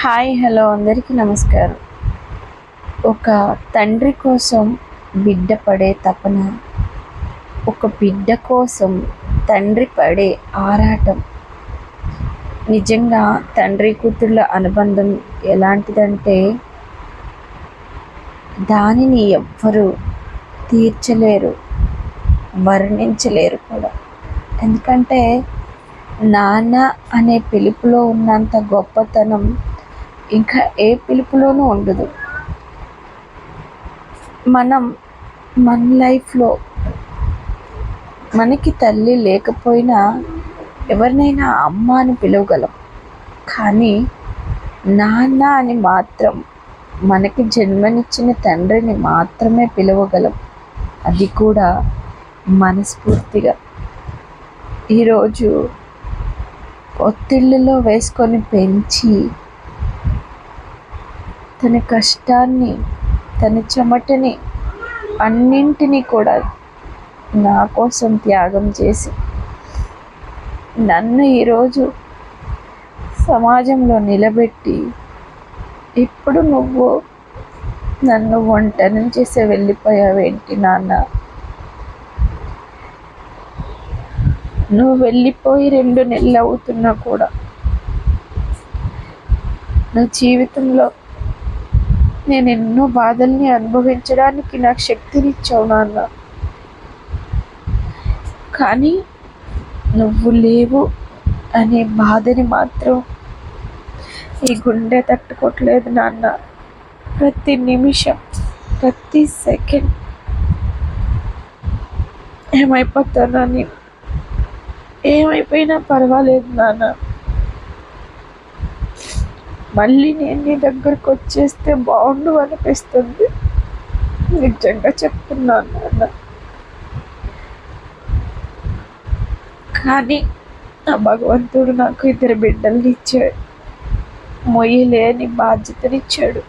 Hi hello అందరికీ నమస్కారం. ఒక తండ్రి కోసం బిడ్డ పడే తపన, ఒక బిడ్డ కోసం తండ్రి పడే ఆరాటం, నిజంగా తండ్రి కూతుర్ల అనుబంధం ఎలాంటిదంటే దానిని ఎవ్వరూ తీర్చలేరు, వర్ణించలేరు కూడా. ఎందుకంటే నాన్న అనే పిలుపులో ఉన్నంత గొప్పతనం ఇంకా ఏ పిలుపులోనూ ఉండదు. మన లైఫ్లో మనకి తల్లి లేకపోయినా ఎవరినైనా అమ్మ అని పిలవగలం, కానీ నాన్న అని మాత్రం మనకి జన్మనిచ్చిన తండ్రిని మాత్రమే పిలవగలం, అది కూడా మనస్ఫూర్తిగా. ఈరోజు ఒత్తిళ్ళలో వేసుకొని పెంచి తన కష్టాన్ని, తన చెమటని అన్నింటినీ కూడా నా కోసం త్యాగం చేసి నన్ను ఈరోజు సమాజంలో నిలబెట్టి, ఇప్పుడు నువ్వు నన్ను ఒంటరిని చేసి వెళ్ళిపోయావేంటి నాన్న, నువ్వు వెళ్ళిపోయి 2 నెలలు అవుతున్నా కూడా నా జీవితంలో నేను ఎన్నో బాధల్ని అనుభవించడానికి నాకు శక్తినిచ్చావు నాన్న, కానీ నువ్వు లేవు అనే బాధని మాత్రం ఈ గుండె తట్టుకోవట్లేదు నాన్న. ప్రతి నిమిషం, ప్రతి సెకండ్ ఏమైపోతానని, ఏమైపోయినా పర్వాలేదు నాన్న, మళ్ళీ నేను నీ దగ్గరకు వచ్చేస్తే బాగుండు అనిపిస్తుంది. నిజంగా చెప్తున్నాను నాన్న. కానీ ఆ భగవంతుడు నాకు 2 బిడ్డల్ని ఇచ్చాడు, మొయ్యలేని బాధ్యతనిచ్చాడు.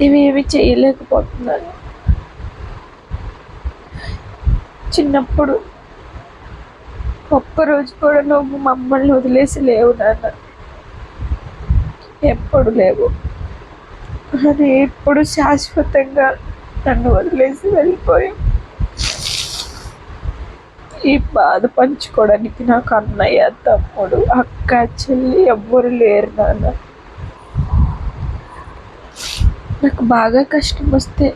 ఇవేమి చేయలేకపోతున్నాను. చిన్నప్పుడు ఒక్కరోజు కూడా నువ్వు మమ్మల్ని వదిలేసి లేవు నాన్న, ఎప్పుడు లేవు. అని ఎప్పుడు శాశ్వతంగా నన్ను వదిలేసి వెళ్ళిపోయావు. ఈ బాధ పంచుకోవడానికి నాకు అన్నయ్య, తమ్ముడు, అక్క, చెల్లి ఎవ్వరు లేరు నాన్న. నాకు బాగా కష్టం వస్తే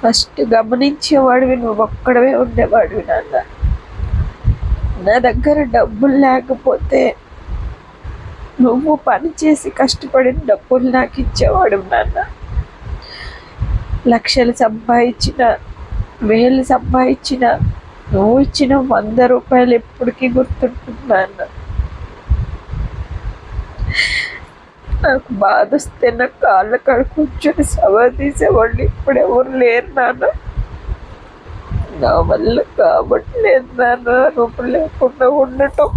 ఫస్ట్ గమనించేవాడివి నువ్వు ఒక్కడవే ఉండేవాడివి నాన్న. నా దగ్గర డబ్బులు లేకపోతే నువ్వు పని చేసి కష్టపడిన డబ్బులు నాకు ఇచ్చేవాడు నాన్న. లక్షలు సంపాదించిన, వేలు సంపాదించిన, నువ్వు ఇచ్చిన 100 రూపాయలు ఎప్పటికీ గుర్తుంటున్నాను. నాకు బాధ వస్తే నా కాళ్ళ కాడ కూర్చొని సవా తీసేవాళ్ళు ఇప్పుడు ఎవరు లేరు నాన్న. నా వల్ల కాబట్లేదు నాన్న నువ్వు లేకుండా ఉండటం.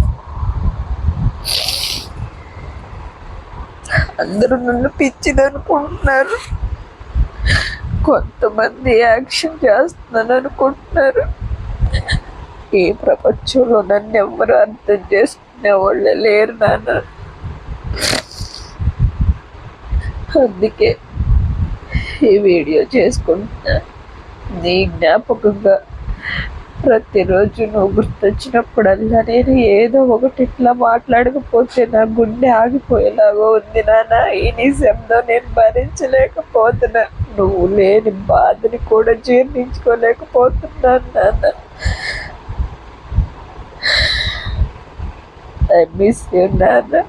అందరూ నన్ను పిచ్చిదనుకుంటున్నారు, కొంతమంది యాక్షన్ చేస్తున్నాను అనుకుంటున్నారు. ఈ ప్రపంచంలో నన్ను ఎవరు అర్థం చేసుకునే వాళ్ళే లేరు నాన్న. అందుకే ఈ వీడియో చేసుకుంటున్నా. నీ జ్ఞాపకంగా ప్రతిరోజు నువ్వు గుర్తొచ్చినప్పుడల్లా నేను ఏదో ఒకటి ఇట్లా మాట్లాడకపోతే నా గుండె ఆగిపోయేలాగా ఉంది నాన్న. ఈ నిజంలో నేను భరించలేకపోతున్నా, నువ్వు లేని బాధని కూడా జీర్ణించుకోలేకపోతున్నాను నాన్న. I miss you, Nana.